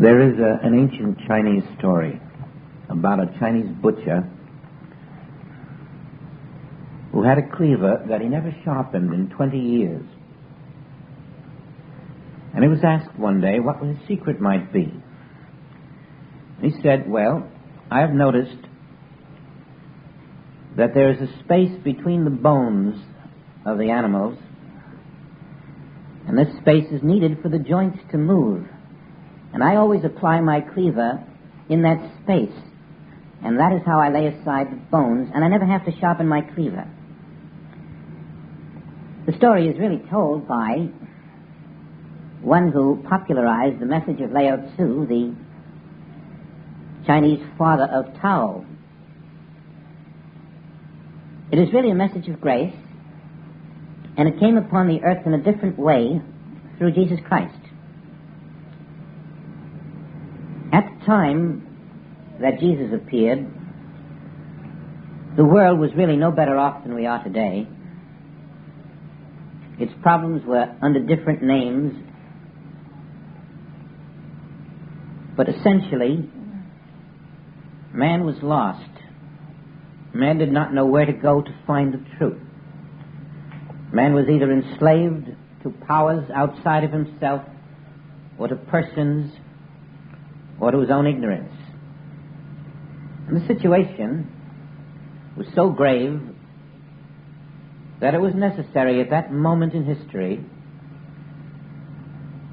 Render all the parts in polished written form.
There is an ancient Chinese story about a Chinese butcher who had a cleaver that he never sharpened in 20 years. And he was asked one day what his secret might be. He said, well, I have noticed that there is a space between the bones of the animals, and this space is needed for the joints to move. And I always apply my cleaver in that space, and that is how I lay aside the bones, and I never have to sharpen my cleaver. The story is really told by one who popularized the message of Lao Tzu, the Chinese father of Tao. It is really a message of grace, and it came upon the earth in a different way through Jesus Christ. At the time that Jesus appeared, the world was really no better off than we are today. Its problems were under different names, but essentially, man was lost. Man did not know where to go to find the truth. Man was either enslaved to powers outside of himself, or to persons, or to his own ignorance. And the situation was so grave that it was necessary at that moment in history,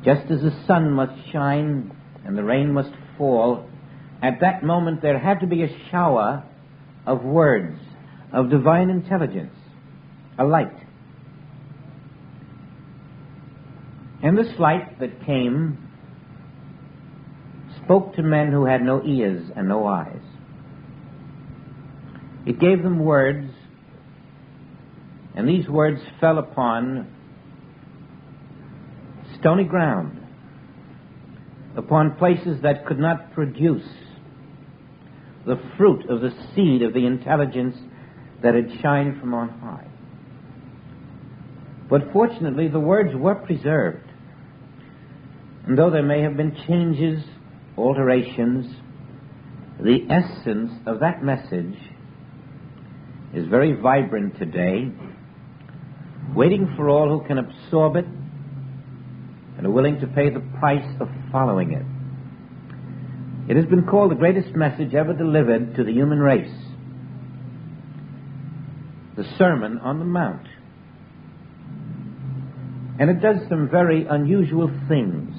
just as the sun must shine and the rain must fall, at that moment there had to be a shower of words, of divine intelligence, a light. And this light that came spoke to men who had no ears and no eyes. It gave them words, and these words fell upon stony ground, upon places that could not produce the fruit of the seed of the intelligence that had shined from on high. But fortunately, the words were preserved. And though there may have been changes, alterations, the essence of that message is very vibrant today, waiting for all who can absorb it and are willing to pay the price of following it. It has been called the greatest message ever delivered to the human race, the Sermon on the Mount. And it does some very unusual things.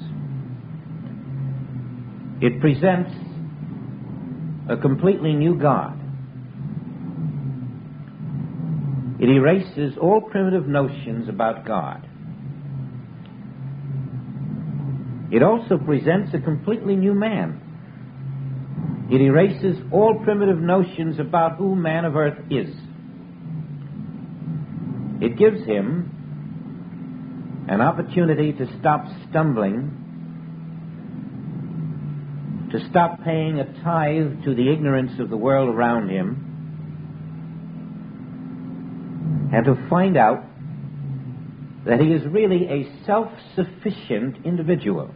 It presents a completely new God. It erases all primitive notions about God. It also presents a completely new man. It erases all primitive notions about who man of earth is. It gives him an opportunity to stop stumbling, to stop paying a tithe to the ignorance of the world around him, and to find out that he is really a self-sufficient individual.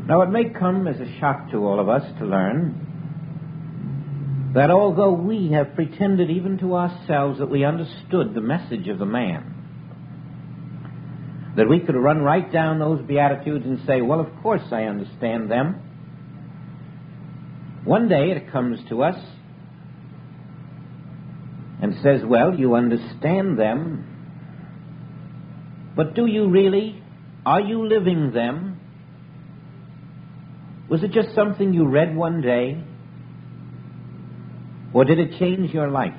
Now, it may come as a shock to all of us to learn that although we have pretended even to ourselves that we understood the message of the man, that we could run right down those Beatitudes and say, well, of course I understand them. One day it comes to us and says, well, you understand them, but do you really? Are you living them? Was it just something you read one day? Or did it change your life?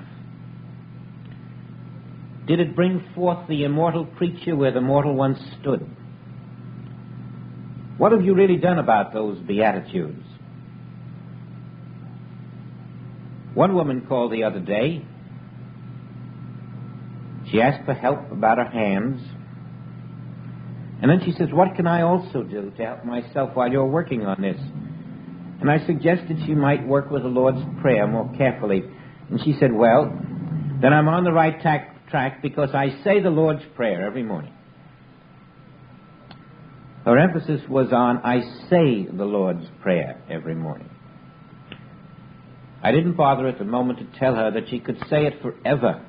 Did it bring forth the immortal creature where the mortal once stood? What have you really done about those Beatitudes? One woman called the other day. She asked for help about her hands. And then she says, what can I also do to help myself while you're working on this? And I suggested she might work with the Lord's Prayer more carefully. And she said, well, then I'm on the right track because I say the Lord's Prayer every morning. Her emphasis was on, I say the Lord's Prayer every morning. I didn't bother at the moment to tell her that she could say it forever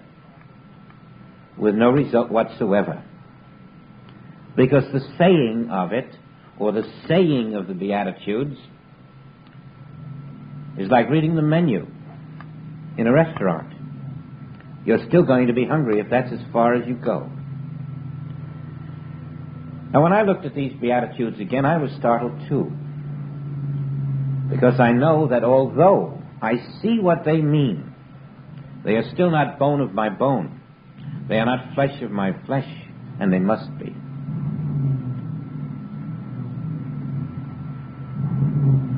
with no result whatsoever. Because the saying of it, or the saying of the Beatitudes, is like reading the menu in a restaurant. You're still going to be hungry if that's as far as you go. Now, when I looked at these Beatitudes again, I was startled too. Because I know that although I see what they mean, they are still not bone of my bone. They are not flesh of my flesh, and they must be.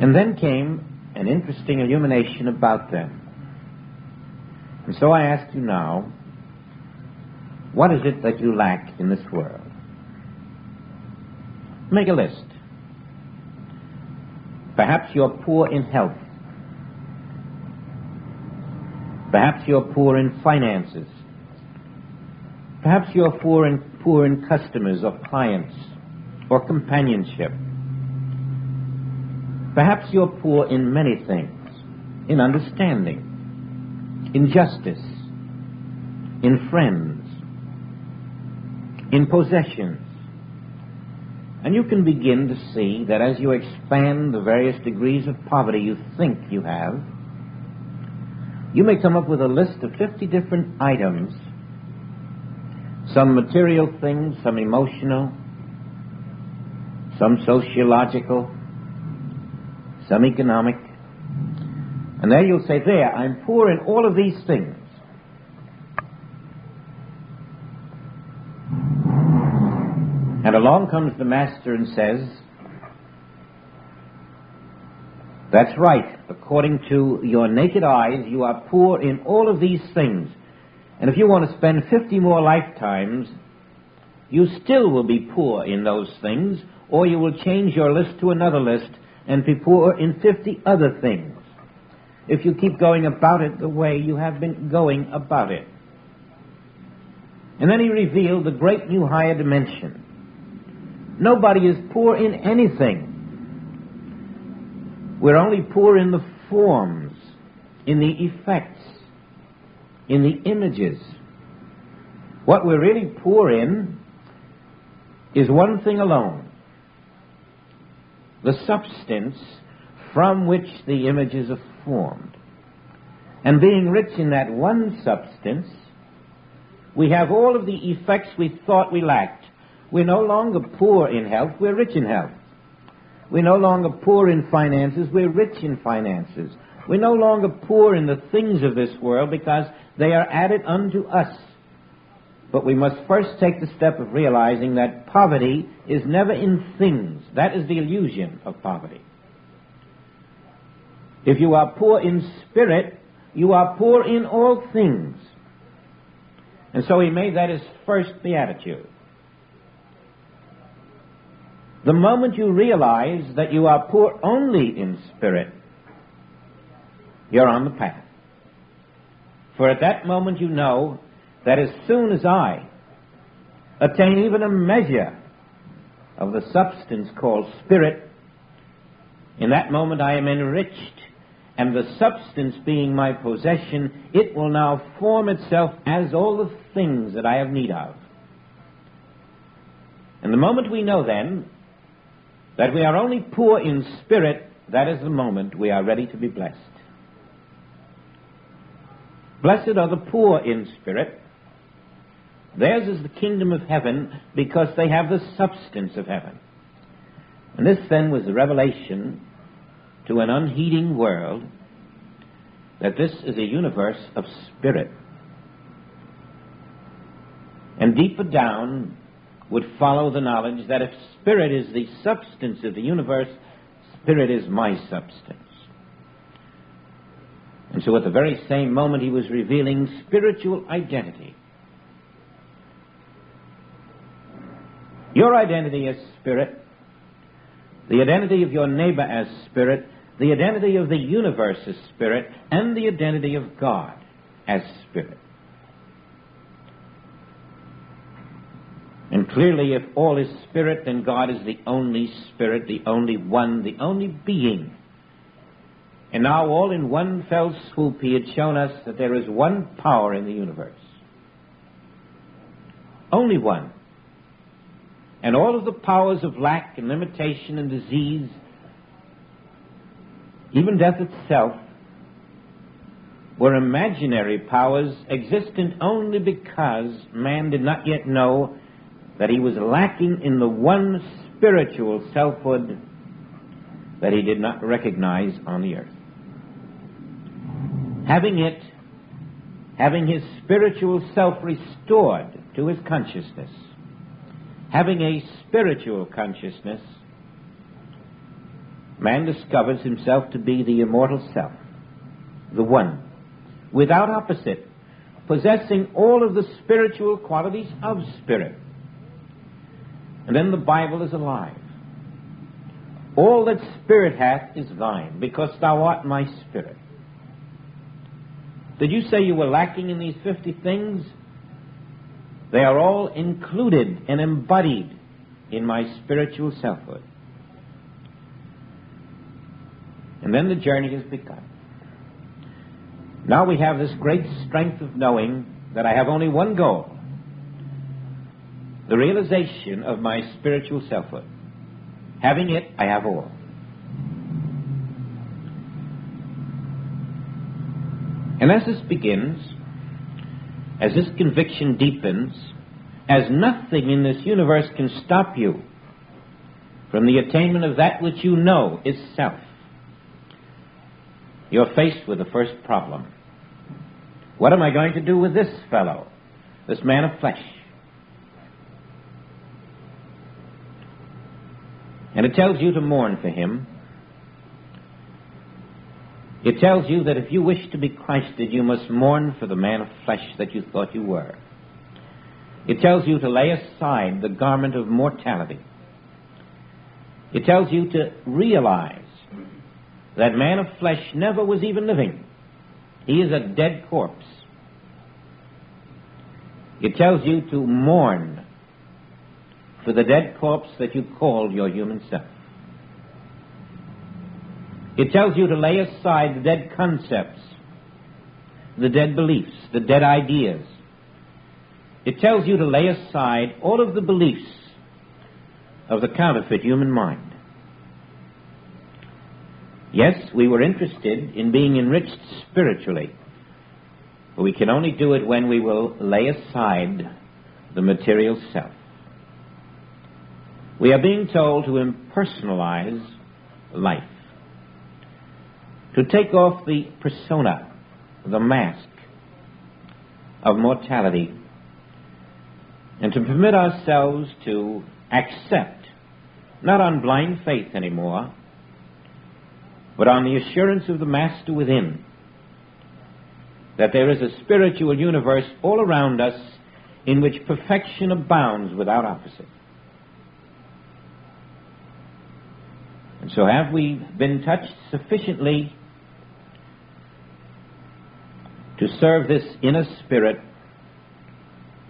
And then came an interesting illumination about them. And so I ask you now, what is it that you lack in this world? Make a list. Perhaps you're poor in health. Perhaps you're poor in finances. Perhaps you're poor in customers or clients or companionship. Perhaps you're poor in many things, in understanding, in justice, in friends, in possessions. And you can begin to see that as you expand the various degrees of poverty you think you have, you may come up with a list of 50 different items, some material things, some emotional, some sociological, some economic. And there you'll say, there, I'm poor in all of these things. And along comes the master and says, that's right, according to your naked eyes, you are poor in all of these things. And if you want to spend 50 more lifetimes, you still will be poor in those things, or you will change your list to another list and be poor in 50 other things, if you keep going about it the way you have been going about it. And then he revealed the great new higher dimension. Nobody is poor in anything. We're only poor in the forms, in the effects, in the images. What we're really poor in is one thing alone: the substance from which the images are formed. And being rich in that one substance, we have all of the effects we thought we lacked. We're no longer poor in health, we're rich in health. We're no longer poor in finances, we're rich in finances. We're no longer poor in the things of this world because they are added unto us. But we must first take the step of realizing that poverty is never in things. That is the illusion of poverty. If you are poor in spirit, you are poor in all things. And so he made that his first beatitude. The moment you realize that you are poor only in spirit, you're on the path. For at that moment you know that as soon as I attain even a measure of the substance called spirit, in that moment I am enriched, and the substance being my possession, it will now form itself as all the things that I have need of. And the moment we know then that we are only poor in spirit, that is the moment we are ready to be blessed. Blessed are the poor in spirit. Theirs is the kingdom of heaven, because they have the substance of heaven. And this then was the revelation to an unheeding world that this is a universe of spirit. And deeper down would follow the knowledge that if spirit is the substance of the universe, spirit is my substance. And so at the very same moment he was revealing spiritual identity. Your identity as spirit, the identity of your neighbor as spirit, the identity of the universe as spirit, and the identity of God as spirit. And And clearly, if all is spirit, then God is the only spirit, the only one, the only being. And now, all in one fell swoop, he had shown us that there is one power in the universe. Only one. And all of the powers of lack and limitation and disease, even death itself, were imaginary powers existent only because man did not yet know that he was lacking in the one spiritual selfhood that he did not recognize on the earth. Having it, having his spiritual self restored to his consciousness, having a spiritual consciousness, man discovers himself to be the immortal self, the one, without opposite, possessing all of the spiritual qualities of spirit. And then the Bible is alive. All that spirit hath is thine, because thou art my spirit. Did you say you were lacking in these 50 things? They are all included and embodied in my spiritual selfhood. And then the journey has begun. Now we have this great strength of knowing that I have only one goal: the realization of my spiritual selfhood. Having it, I have all. And as this begins, as this conviction deepens, as nothing in this universe can stop you from the attainment of that which you know is self, you're faced with the first problem. What am I going to do with this fellow, this man of flesh? And it tells you to mourn for him. It tells you that if you wish to be Christed, you must mourn for the man of flesh that you thought you were. It tells you to lay aside the garment of mortality. It tells you to realize that man of flesh never was even living. He is a dead corpse. It tells you to mourn for the dead corpse that you called your human self. It tells you to lay aside the dead concepts, the dead beliefs, the dead ideas. It tells you to lay aside all of the beliefs of the counterfeit human mind. Yes, we were interested in being enriched spiritually, but we can only do it when we will lay aside the material self. We are being told to impersonalize life, to take off the persona, the mask of mortality, and to permit ourselves to accept, not on blind faith anymore, but on the assurance of the Master within, that there is a spiritual universe all around us in which perfection abounds without opposite. And so have we been touched sufficiently to serve this inner spirit,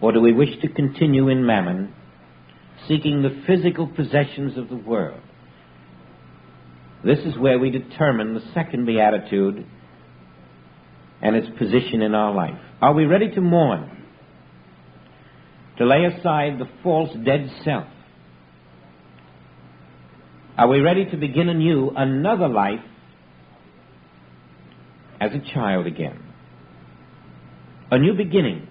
or do we wish to continue in mammon, seeking the physical possessions of the world? This is where we determine the second beatitude and its position in our life. Are we ready to mourn, to lay aside the false dead self? Are we ready to begin anew another life as a child again? A new beginning,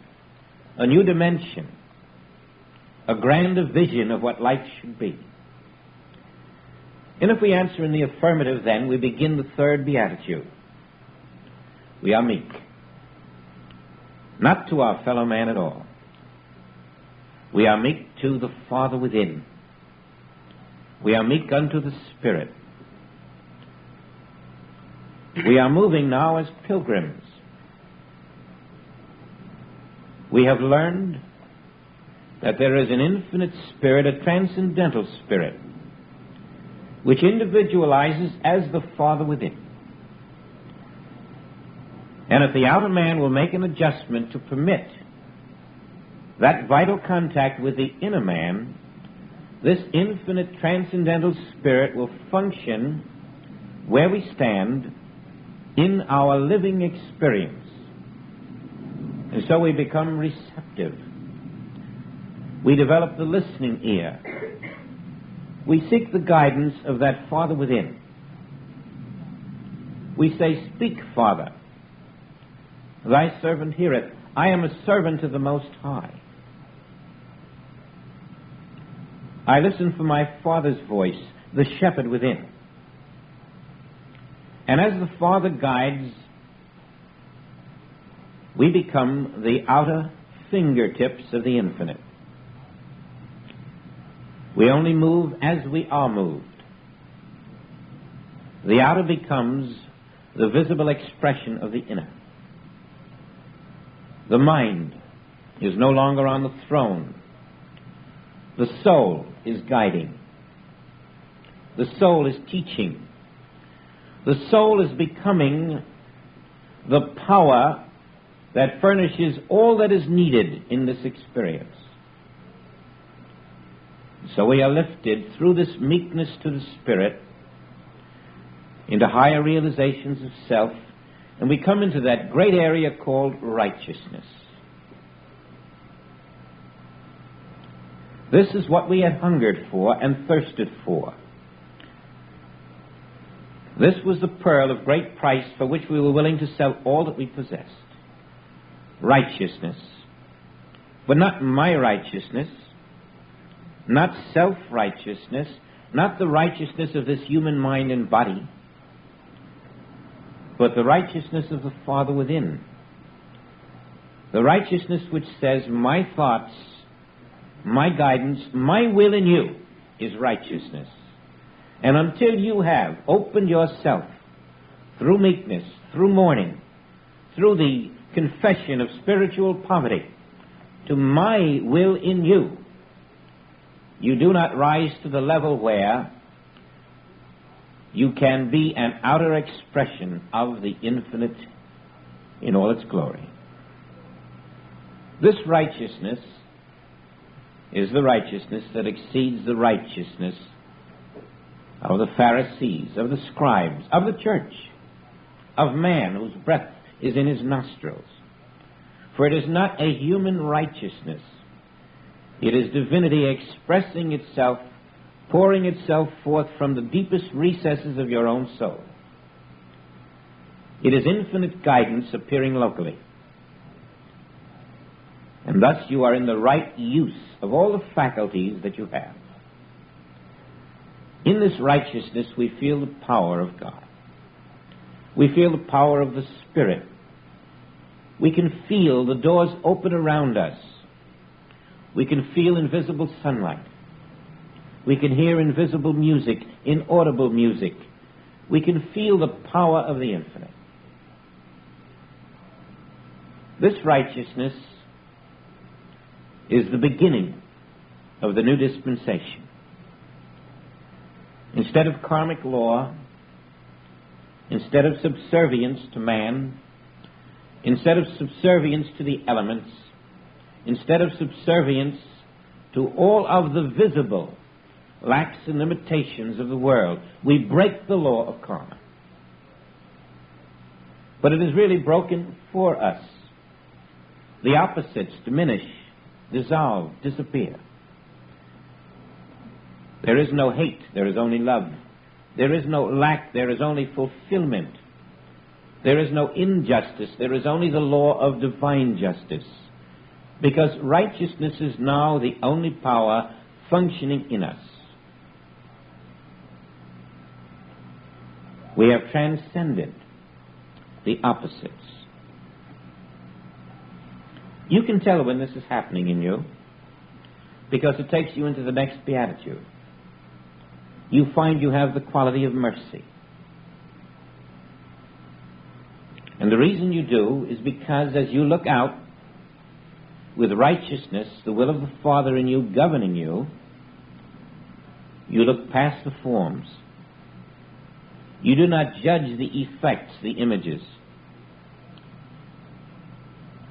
a new dimension, a grander vision of what life should be. And if we answer in the affirmative, then we begin the third beatitude. We are meek. Not to our fellow man at all. We are meek to the Father within. We are meek unto the Spirit. We are moving now as pilgrims. We have learned that there is an infinite spirit, a transcendental spirit, which individualizes as the Father within. And if the outer man will make an adjustment to permit that vital contact with the inner man, this infinite transcendental spirit will function where we stand in our living experience. And so we become receptive. We develop the listening ear. We seek the guidance of that Father within. We say, "Speak, Father. Thy servant heareth. I am a servant of the Most High. I listen for my Father's voice, the shepherd within." And as the Father guides, we become the outer fingertips of the infinite. We only move as we are moved. The outer becomes the visible expression of the inner. The mind is no longer on the throne. The soul is guiding. The soul is teaching. The soul is becoming the power that furnishes all that is needed in this experience. So we are lifted through this meekness to the Spirit into higher realizations of self, and we come into that great area called righteousness. This is what we had hungered for and thirsted for. This was the pearl of great price for which we were willing to sell all that we possessed. Righteousness. But not my righteousness, not self-righteousness, not the righteousness of this human mind and body, but the righteousness of the Father within. The righteousness which says, my thoughts, my guidance, my will in you is righteousness. And until you have opened yourself through meekness, through mourning, through the confession of spiritual poverty to my will in you, you do not rise to the level where you can be an outer expression of the infinite in all its glory. This righteousness is the righteousness that exceeds the righteousness of the Pharisees, of the scribes, of the church, of man whose breath is in his nostrils. For it is not a human righteousness. It is divinity expressing itself, pouring itself forth from the deepest recesses of your own soul. It is infinite guidance appearing locally. And thus you are in the right use of all the faculties that you have. In this righteousness we feel the power of God. We feel the power of the Spirit. We can feel the doors open around us. We can feel invisible sunlight. We can hear invisible music, inaudible music. We can feel the power of the infinite. This righteousness is the beginning of the new dispensation. Instead of karmic law, instead of subservience to man, instead of subservience to the elements, instead of subservience to all of the visible lacks and limitations of the world, we break the law of karma. But it is really broken for us. The opposites diminish, dissolve, disappear. There is no hate, there is only love. There is no lack, there is only fulfillment. There is no injustice, there is only the law of divine justice. Because righteousness is now the only power functioning in us. We have transcended the opposites. You can tell when this is happening in you because it takes you into the next beatitude. You find you have the quality of mercy. And the reason you do is because as you look out with righteousness, the will of the Father in you governing you, you look past the forms. You do not judge the effects, the images.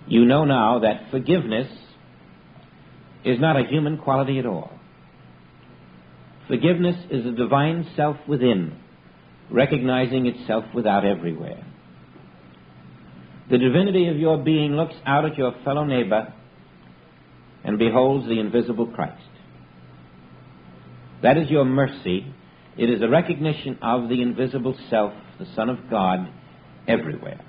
You know now that forgiveness is not a human quality at all. Forgiveness is a divine self within, recognizing itself without everywhere. The divinity of your being looks out at your fellow neighbor and beholds the invisible Christ. That is your mercy. It is a recognition of the invisible self, the Son of God, everywhere.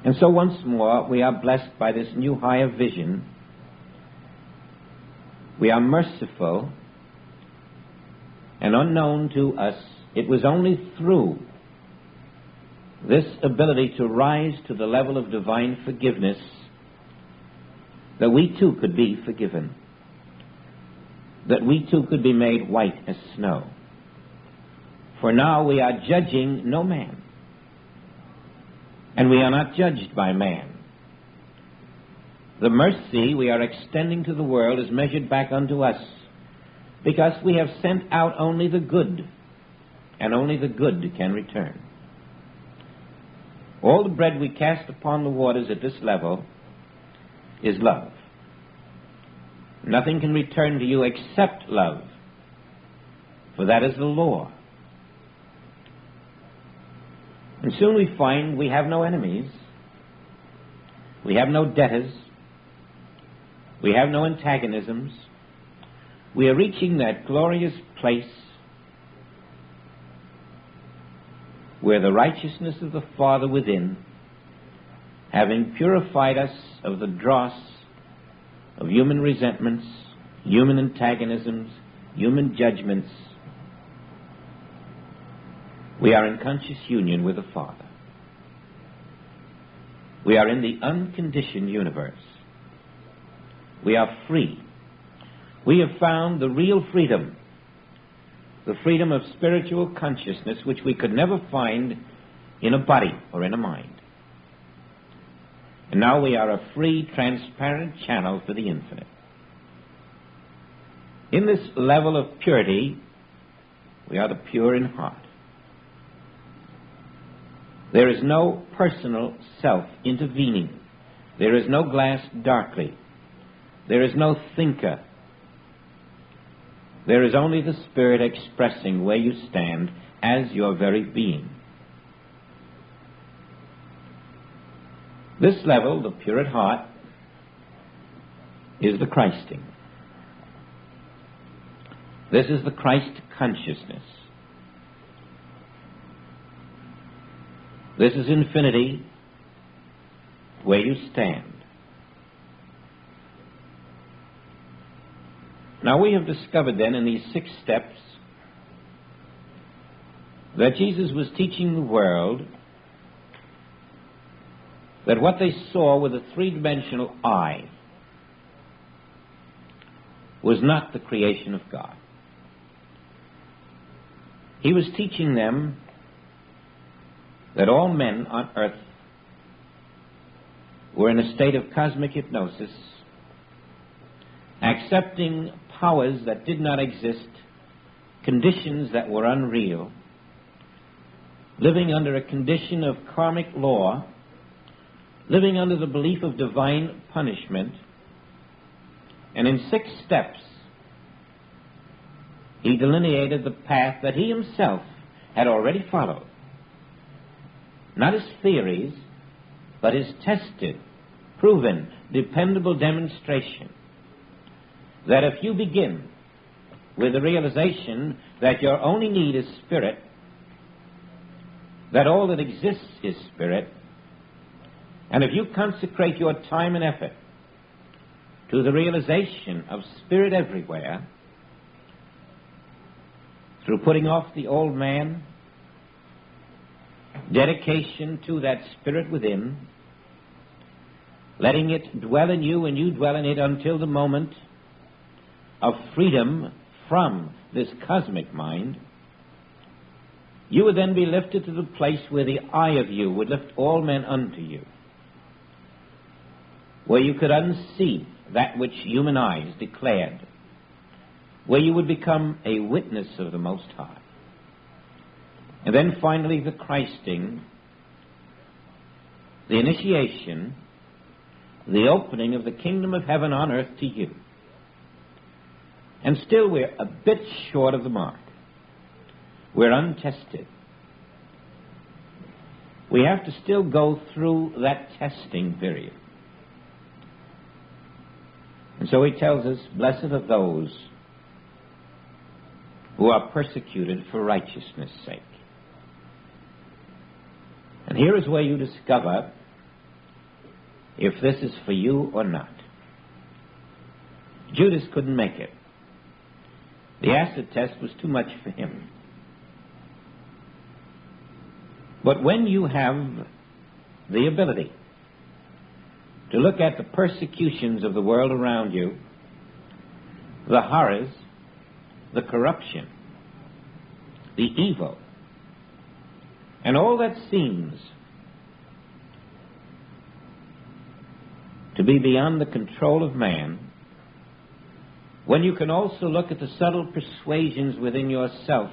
And so once more, we are blessed by this new higher vision. We are merciful, and unknown to us, it was only through this ability to rise to the level of divine forgiveness that we too could be forgiven, that we too could be made white as snow. For now we are judging no man, and we are not judged by man. The mercy we are extending to the world is measured back unto us, because we have sent out only the good, and only the good can return. All the bread we cast upon the waters at this level is love. Nothing can return to you except love, for that is the law. And soon we find we have no enemies, we have no debtors, we have no antagonisms. We are reaching that glorious place where the righteousness of the Father within, having purified us of the dross of human resentments, human antagonisms, human judgments, we are in conscious union with the Father. We are in the unconditioned universe. We are free. We have found the real freedom, the freedom of spiritual consciousness, which we could never find in a body or in a mind. And now we are a free, transparent channel for the infinite. In this level of purity, we are the pure in heart. There is no personal self intervening. There is no glass darkly. There is no thinker. There is only the Spirit expressing where you stand as your very being. This level, the pure at heart, is the Christing. This is the Christ consciousness. This is infinity where you stand. Now we have discovered then in these 6 steps that Jesus was teaching the world that what they saw with a 3-dimensional eye was not the creation of God. He was teaching them that all men on earth were in a state of cosmic hypnosis, accepting powers that did not exist, conditions that were unreal, living under a condition of karmic law, living under the belief of divine punishment. And in 6 steps, he delineated the path that he himself had already followed. Not his theories, but his tested, proven, dependable demonstration that if you begin with the realization that your only need is spirit, that all that exists is spirit, and if you consecrate your time and effort to the realization of spirit everywhere, through putting off the old man, dedication to that spirit within, letting it dwell in you and you dwell in it until the moment of freedom from this cosmic mind, you would then be lifted to the place where the eye of you would lift all men unto you, where you could unsee that which human eyes declared, where you would become a witness of the Most High. And then finally the Christing, the initiation the opening of the kingdom of heaven on earth to you. And still we're a bit short of the mark. We're untested. We have to still go through that testing period. And so he tells us, blessed are those who are persecuted for righteousness' sake. And here is where you discover if this is for you or not. Judas couldn't make it. The acid test was too much for him. But when you have the ability to look at the persecutions of the world around you, the horrors, the corruption, the evil, and all that seems to be beyond the control of man, when you can also look at the subtle persuasions within yourself,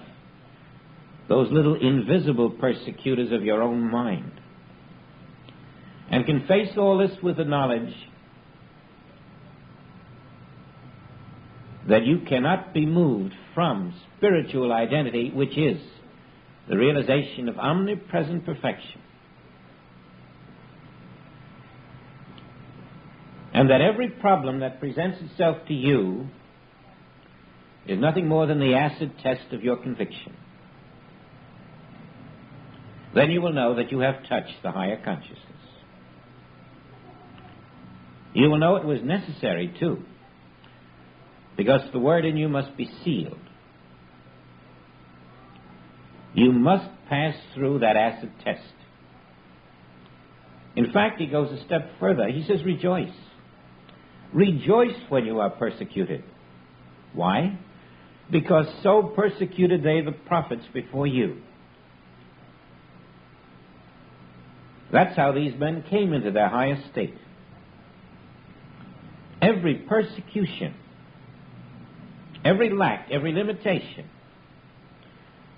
those little invisible persecutors of your own mind, and can face all this with the knowledge that you cannot be moved from spiritual identity, which is the realization of omnipresent perfection, and that every problem that presents itself to you is nothing more than the acid test of your conviction, then you will know that you have touched the higher consciousness. You will know it was necessary, too, because the word in you must be sealed. You must pass through that acid test. In fact, he goes a step further. He says, rejoice. Rejoice when you are persecuted. Why? Because so persecuted they the prophets before you. That's how these men came into their highest state. Every persecution, every lack, every limitation,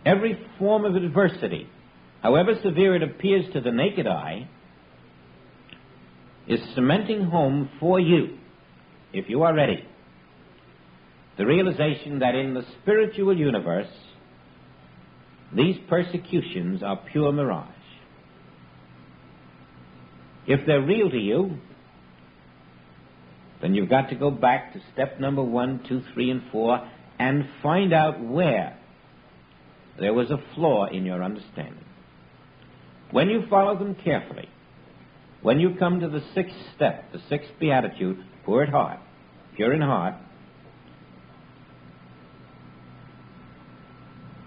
every form of adversity, however severe it appears to the naked eye, is cementing home for you, if you are ready, the realization that in the spiritual universe, these persecutions are pure mirage. If they're real to you, then you've got to go back to step number 1, 2, 3, and 4 and find out where there was a flaw in your understanding. When you follow them carefully, when you come to the 6th step, the 6th beatitude, pure at heart, pure in heart,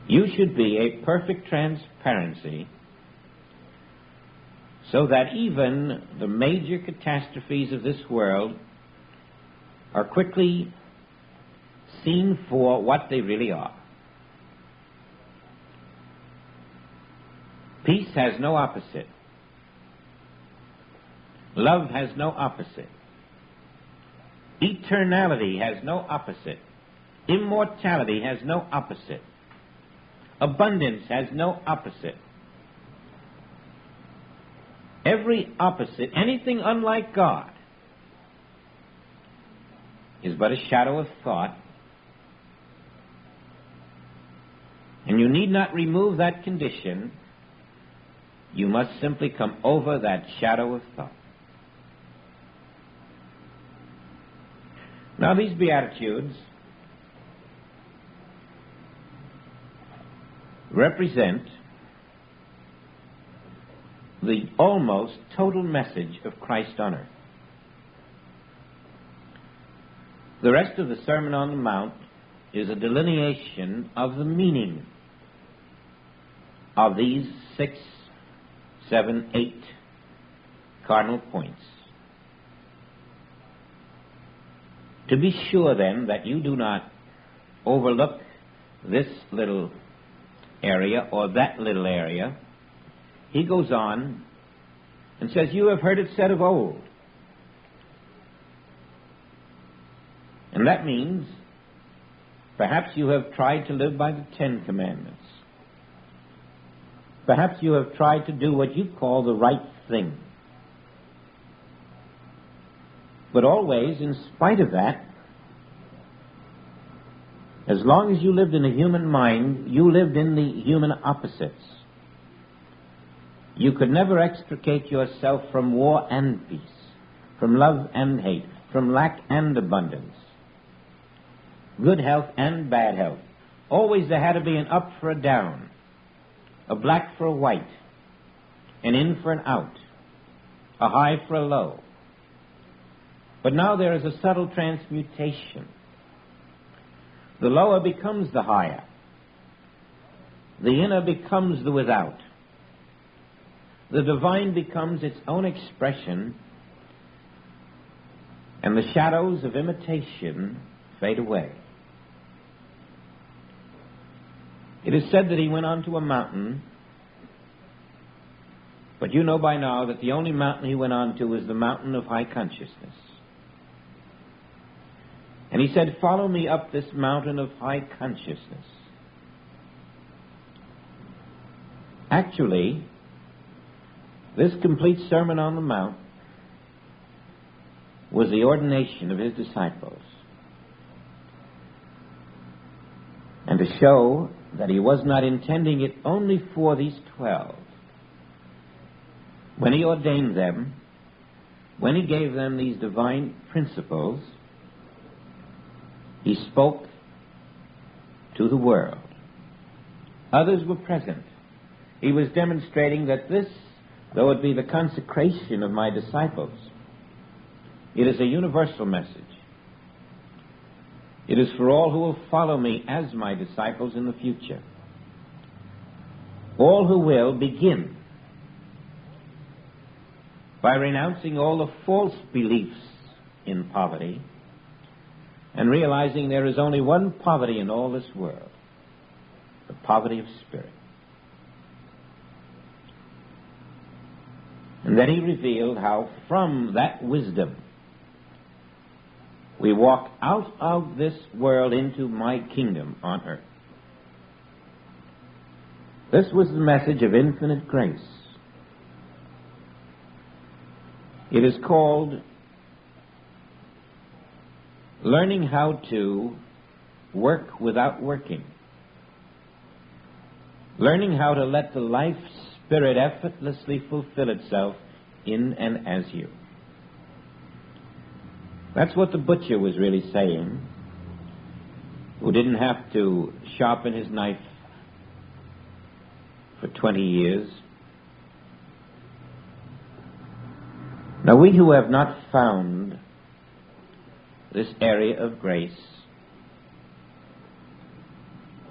you should be a perfect transparency so that even the major catastrophes of this world are quickly seen for what they really are. Peace has no opposite. Love has no opposite. Eternality has no opposite. Immortality has no opposite. Abundance has no opposite. Every opposite, anything unlike God, is but a shadow of thought, and you need not remove that condition. You must simply come over that shadow of thought. Now, these Beatitudes represent the almost total message of Christ on earth. The rest of the Sermon on the Mount is a delineation of the meaning of these 6, 7, 8 cardinal points. To be sure, then, that you do not overlook this little area or that little area, he goes on and says, you have heard it said of old. And that means perhaps you have tried to live by the 10 Commandments. Perhaps you have tried to do what you call the right thing. But always, in spite of that, as long as you lived in the human mind, you lived in the human opposites. You could never extricate yourself from war and peace, from love and hate, from lack and abundance, good health and bad health. Always there had to be an up for a down, a black for a white, an in for an out, a high for a low. But now there is a subtle transmutation. The lower becomes the higher. The inner becomes the without. The divine becomes its own expression, and the shadows of imitation fade away. It is said that he went onto a mountain, but you know by now that the only mountain he went on to was the mountain of high consciousness. And he said, "Follow me up this mountain of high consciousness." Actually, this complete Sermon on the Mount was the ordination of his disciples, and to show that he was not intending it only for these 12. When he ordained them, when he gave them these divine principles, he spoke to the world. Others were present. He was demonstrating that this, though it be the consecration of my disciples, it is a universal message. It is for all who will follow me as my disciples in the future. All who will begin by renouncing all the false beliefs in poverty and realizing there is only one poverty in all this world, the poverty of spirit. And then he revealed how from that wisdom we walk out of this world into my kingdom on earth. This was the message of infinite grace. It is called learning how to work without working. Learning how to let the life spirit effortlessly fulfill itself in and as you. That's what the butcher was really saying, who didn't have to sharpen his knife for 20 years. Now, we who have not found this area of grace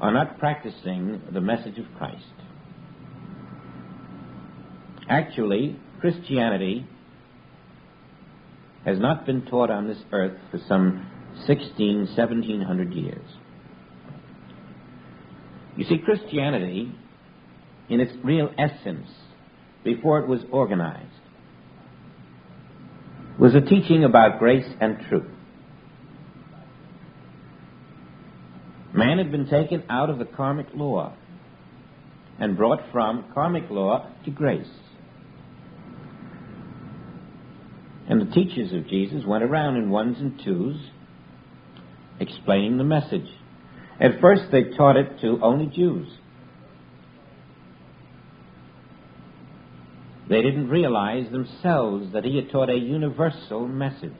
are not practicing the message of Christ. Actually, Christianity has not been taught on this earth for some 1700 years. You see, Christianity, in its real essence, before it was organized, was a teaching about grace and truth. Man had been taken out of the karmic law and brought from karmic law to grace. And the teachers of Jesus went around in ones and twos explaining the message. At first they taught it to only Jews. They didn't realize themselves that he had taught a universal message.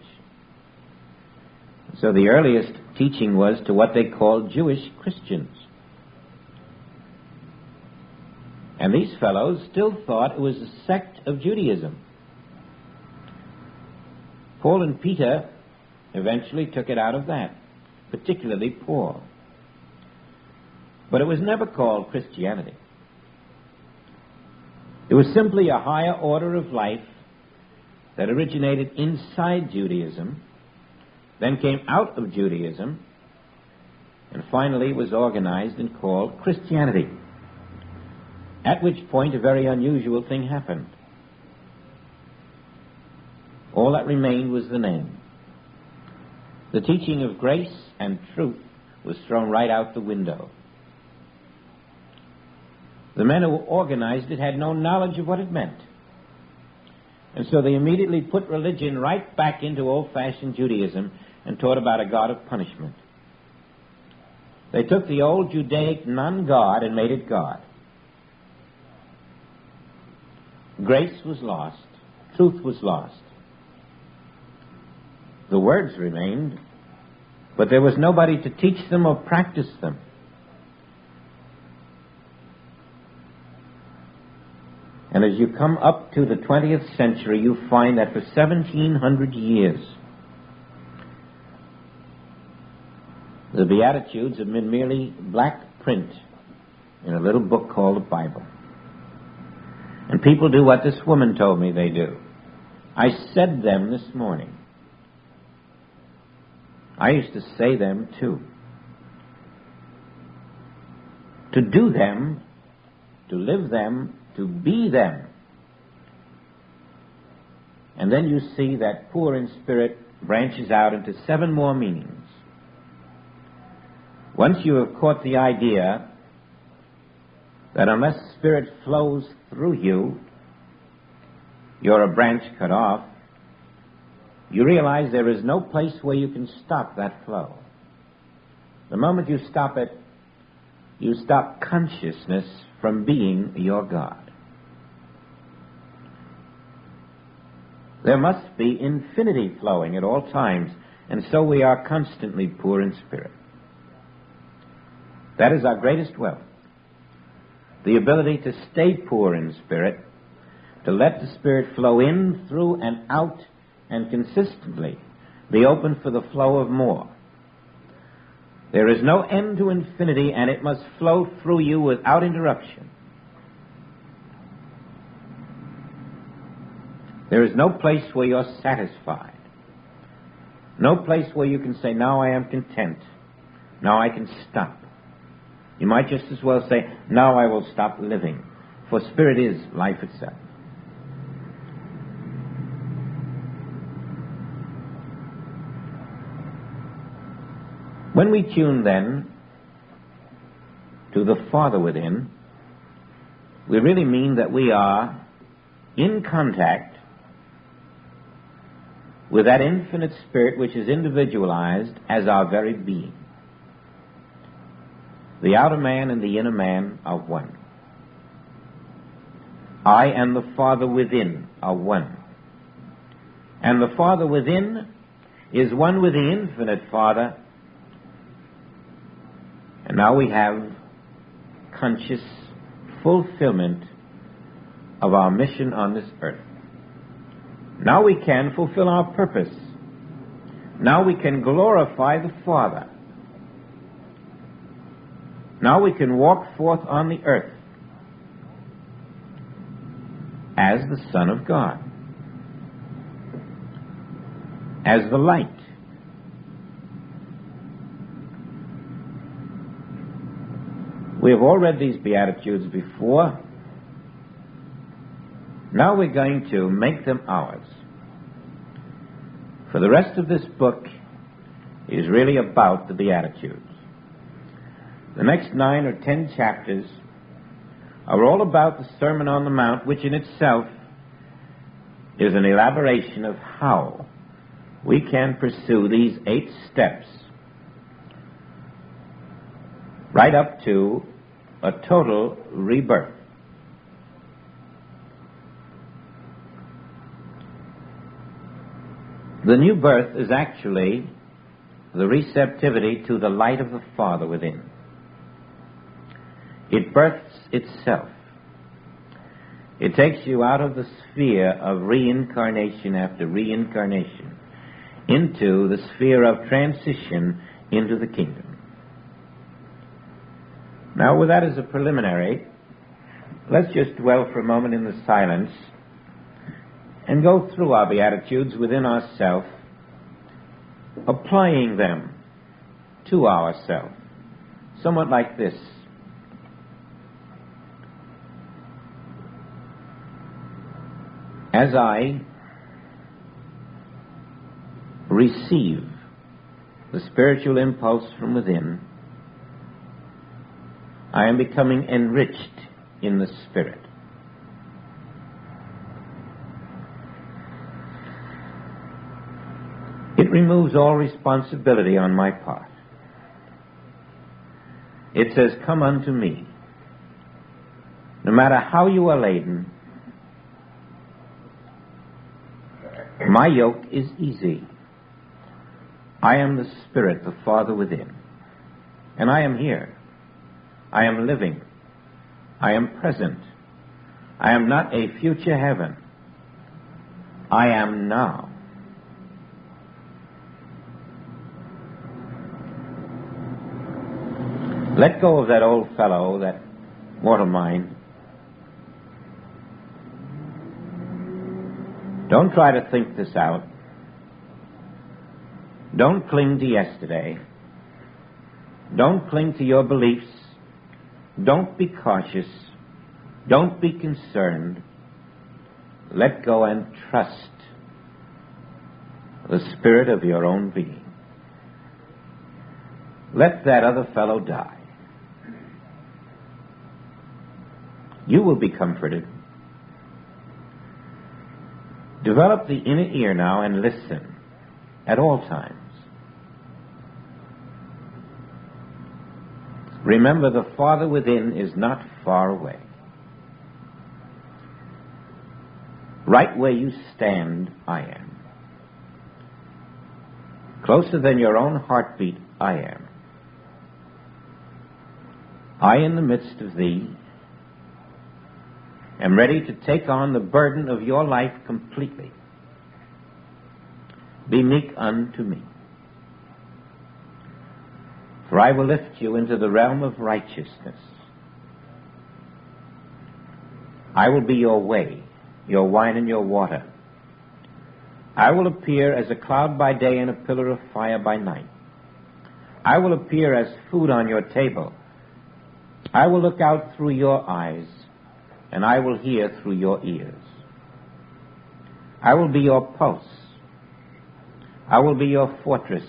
So the earliest teaching was to what they called Jewish Christians. And these fellows still thought it was a sect of Judaism. Paul and Peter eventually took it out of that, particularly Paul. But it was never called Christianity. It was simply a higher order of life that originated inside Judaism, then came out of Judaism, and finally was organized and called Christianity. At which point a very unusual thing happened. All that remained was the name. The teaching of grace and truth was thrown right out the window. The men who organized it had no knowledge of what it meant. And so they immediately put religion right back into old-fashioned Judaism and taught about a God of punishment. They took the old Judaic non-God and made it God. Grace was lost. Truth was lost. The words remained, but there was nobody to teach them or practice them. And as you come up to the 20th century, you find that for 1700 years, the Beatitudes have been merely black print in a little book called the Bible. And people do what this woman told me they do. I said them this morning. I used to say them too. To do them, to live them, to be them. And then you see that poor in spirit branches out into 7 more meanings. Once you have caught the idea that unless spirit flows through you, you're a branch cut off, you realize there is no place where you can stop that flow. The moment you stop it, you stop consciousness from being your God. There must be infinity flowing at all times, and so we are constantly poor in spirit. That is our greatest wealth. The ability to stay poor in spirit, to let the Spirit flow in, through, and out, and consistently be open for the flow of more. There is no end to infinity, and it must flow through you without interruption. There is no place where you're satisfied. No place where you can say, now I am content. Now I can stop. You might just as well say, now I will stop living. For spirit is life itself. When we tune then to the Father within, we really mean that we are in contact with that infinite spirit which is individualized as our very being. The outer man and the inner man are one. I and the Father within are one. And the Father within is one with the infinite Father. And now we have conscious fulfillment of our mission on this earth. Now we can fulfill our purpose. Now we can glorify the Father. Now we can walk forth on the earth as the Son of God, as the light. We have all read these Beatitudes before. Now we're going to make them ours. For the rest of this book is really about the Beatitudes. The next 9 or 10 chapters are all about the Sermon on the Mount, which in itself is an elaboration of how we can pursue these 8 steps right up to a total rebirth. The new birth is actually the receptivity to the light of the Father within. It births itself. It takes you out of the sphere of reincarnation after reincarnation into the sphere of transition into the kingdom. Now, with that as a preliminary, let's just dwell for a moment in the silence and go through our Beatitudes within ourselves, applying them to ourselves, somewhat like this. As I receive the spiritual impulse from within, I am becoming enriched in the Spirit. removes all responsibility on my part. It says, "Come unto me." No matter how you are laden, my yoke is easy. I am the Spirit, the Father within. And I am here. I am living. I am present. I am not a future heaven. I am now. Let go of that old fellow, that mortal mind. Don't try to think this out. Don't cling to yesterday. Don't cling to your beliefs. Don't be cautious. Don't be concerned. Let go and trust the spirit of your own being. Let that other fellow die. You will be comforted. Develop the inner ear now and listen at all times. Remember, the Father within is not far away. Right where you stand, I am. Closer than your own heartbeat, I am. I, in the midst of thee, am ready to take on the burden of your life completely. Be meek unto me. For I will lift you into the realm of righteousness. I will be your way, your wine and your water. I will appear as a cloud by day and a pillar of fire by night. I will appear as food on your table. I will look out through your eyes, and I will hear through your ears. I will be your pulse. I will be your fortress.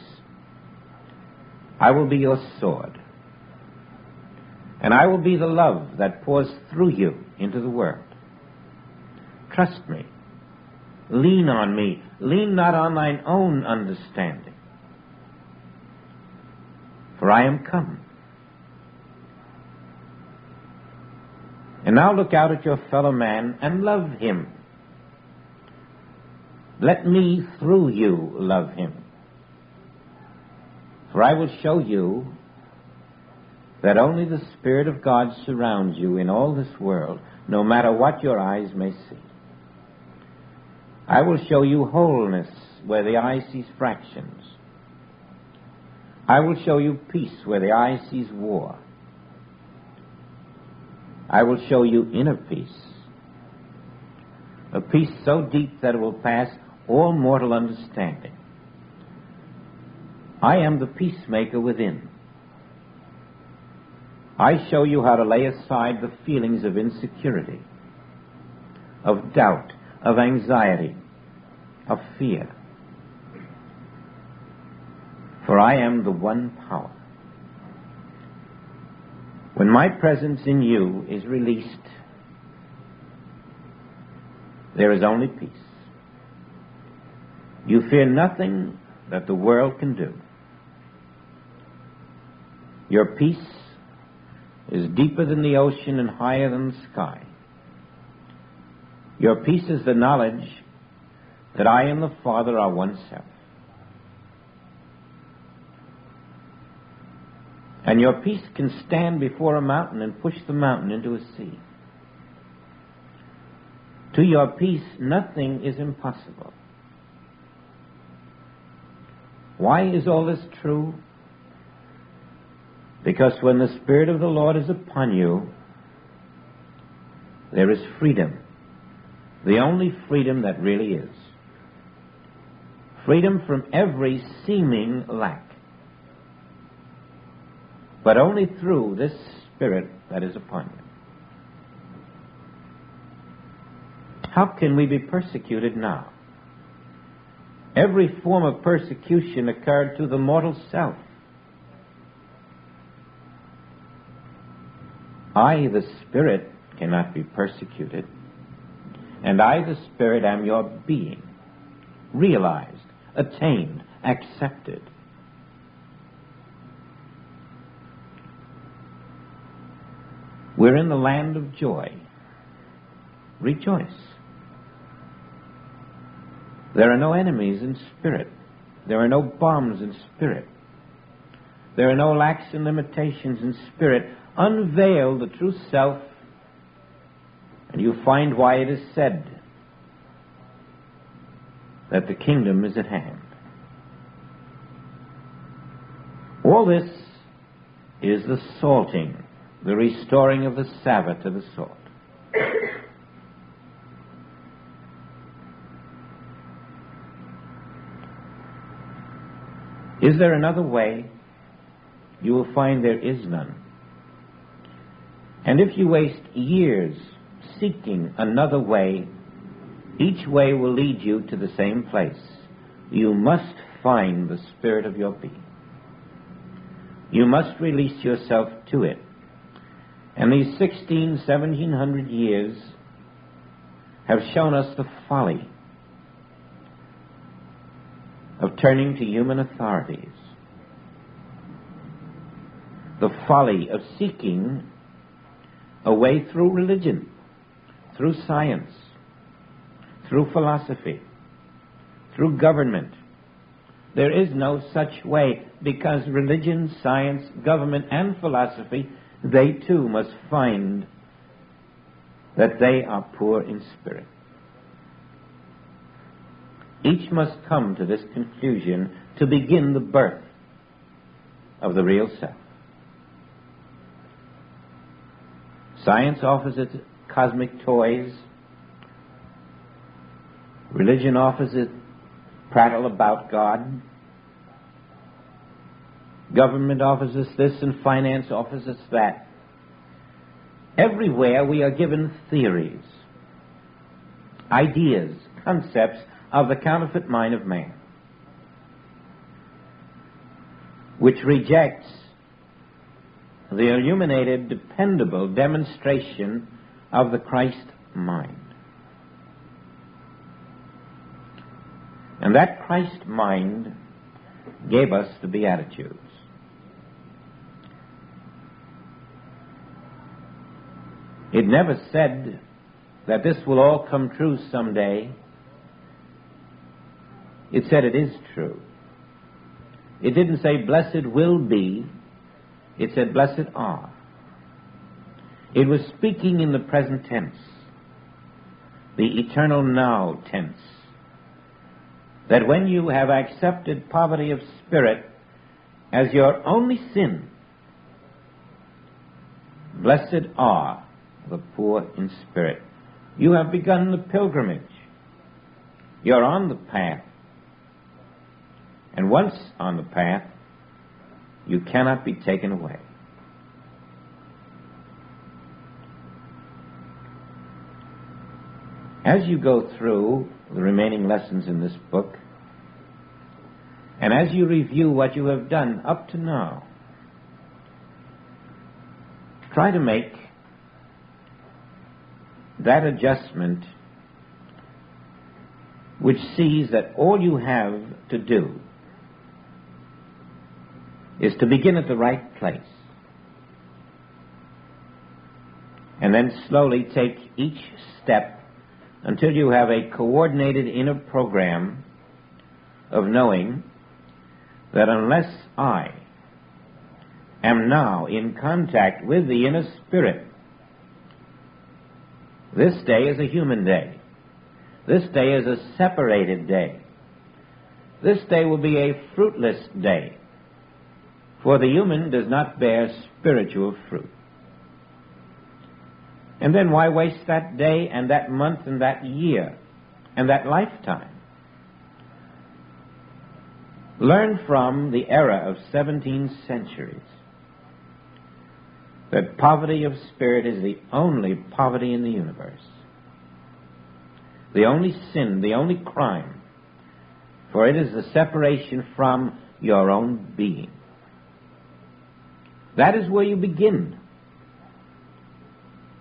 I will be your sword. And I will be the love that pours through you into the world. Trust me. Lean on me. Lean not on thine own understanding. For I am come. And now look out at your fellow man and love him. Let me, through you, love him. For I will show you that only the Spirit of God surrounds you in all this world, no matter what your eyes may see. I will show you wholeness where the eye sees fractions. I will show you peace where the eye sees war. I will show you inner peace, a peace so deep that it will pass all mortal understanding. I am the peacemaker within. I show you how to lay aside the feelings of insecurity, of doubt, of anxiety, of fear. For I am the one power. When my presence in you is released, there is only peace. You fear nothing that the world can do. Your peace is deeper than the ocean and higher than the sky. Your peace is the knowledge that I and the Father are one self. And your peace can stand before a mountain and push the mountain into a sea. To your peace, nothing is impossible. Why is all this true? Because when the Spirit of the Lord is upon you, there is freedom. The only freedom that really is. Freedom from every seeming lack. But only through this Spirit that is upon you. How can we be persecuted now? Every form of persecution occurred to the mortal self. I, the Spirit, cannot be persecuted. And I, the Spirit, am your being, realized, attained, accepted. We're in the land of joy. Rejoice. There are no enemies in spirit. There are no bombs in spirit. There are no lacks and limitations in spirit. Unveil the true self, and you find why it is said that the kingdom is at hand. All this is the salting, the restoring of the savour to the salt. Is there another way? You will find there is none. And if you waste years seeking another way, each way will lead you to the same place. You must find the spirit of your being. You must release yourself to it. And these 1700 years have shown us the folly of turning to human authorities, the folly of seeking a way through religion, through science, through philosophy, through government. There is no such way, because religion, science, government, and philosophy, they too must find that they are poor in spirit. Each must come to this conclusion to begin the birth of the real self. Science offers its cosmic toys. Religion offers its prattle about God. Government offers us this, and finance offers us that. Everywhere we are given theories, ideas, concepts of the counterfeit mind of man, which rejects the illuminated, dependable demonstration of the Christ mind. And that Christ mind gave us the Beatitudes. It never said that this will all come true someday. It said it is true. It didn't say blessed will be. It said blessed are. It was speaking in the present tense, the eternal now tense, that when you have accepted poverty of spirit as your only sin, blessed are the poor in spirit. You have begun the pilgrimage. You're on the path. And once on the path, you cannot be taken away. As you go through the remaining lessons in this book, and as you review what you have done up to now, try to make that adjustment which sees that all you have to do is to begin at the right place, and then slowly take each step until you have a coordinated inner program of knowing that unless I am now in contact with the inner spirit, this day is a human day. This day is a separated day. This day will be a fruitless day, for the human does not bear spiritual fruit. And then why waste that day and that month and that year and that lifetime? Learn from the era of 17 centuries that poverty of spirit is the only poverty in the universe, the only sin, the only crime, for it is the separation from your own being. That is where you begin.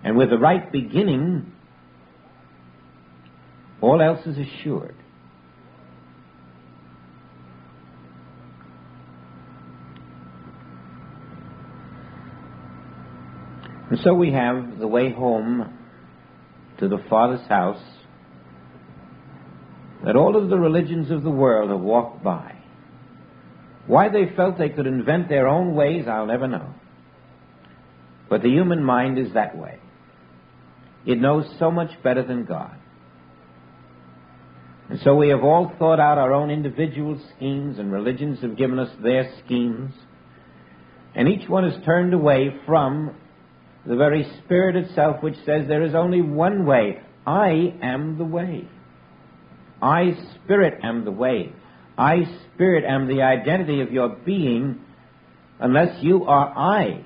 And with the right beginning, all else is assured. And so we have the way home to the Father's house that all of the religions of the world have walked by. Why they felt they could invent their own ways, I'll never know. But the human mind is that way. It knows so much better than God. And so we have all thought out our own individual schemes, and religions have given us their schemes. And each one has turned away from the very Spirit itself, which says there is only one way. I am the way. I, Spirit, am the way. I, Spirit, am the identity of your being, unless you are I.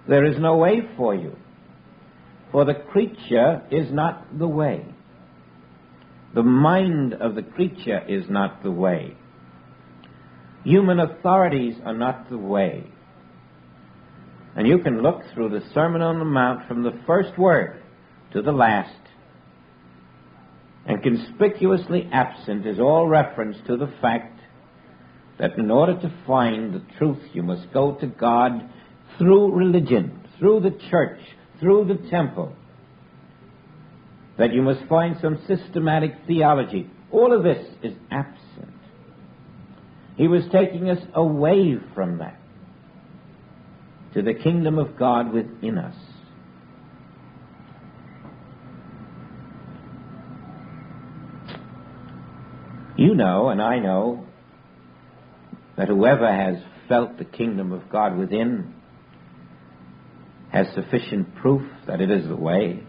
There is no way for you. For the creature is not the way. The mind of the creature is not the way. Human authorities are not the way. And you can look through the Sermon on the Mount from the first word to the last, and conspicuously absent is all reference to the fact that in order to find the truth, you must go to God through religion, through the church, through the temple. That you must find some systematic theology. All of this is absent. He was taking us away from that to the kingdom of God within us. You know, and I know, that whoever has felt the kingdom of God within has sufficient proof that it is the way.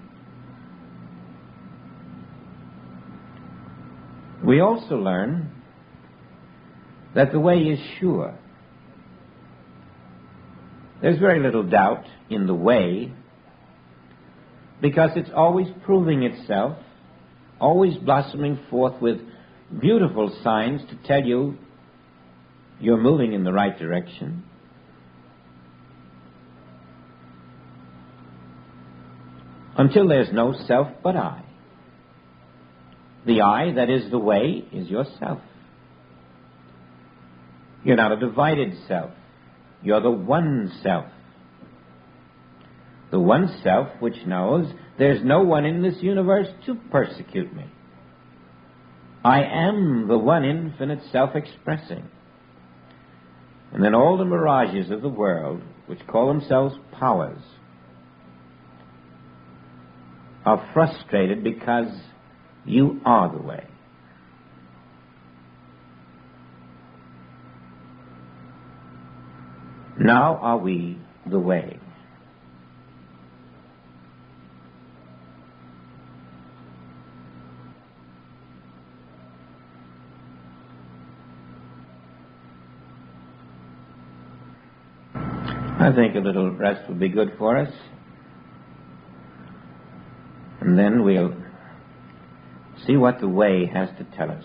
We also learn that the way is sure. There's very little doubt in the way, because it's always proving itself, always blossoming forth with beautiful signs to tell you you're moving in the right direction. Until there's no self but I. The I that is the way is yourself. You're not a divided self. You're the one self. The one self which knows there's no one in this universe to persecute me. I am the one infinite self-expressing. And then all the mirages of the world, which call themselves powers, are frustrated because you are the way. Now are we the way. I think a little rest would be good for us. And then we'll see what the way has to tell us.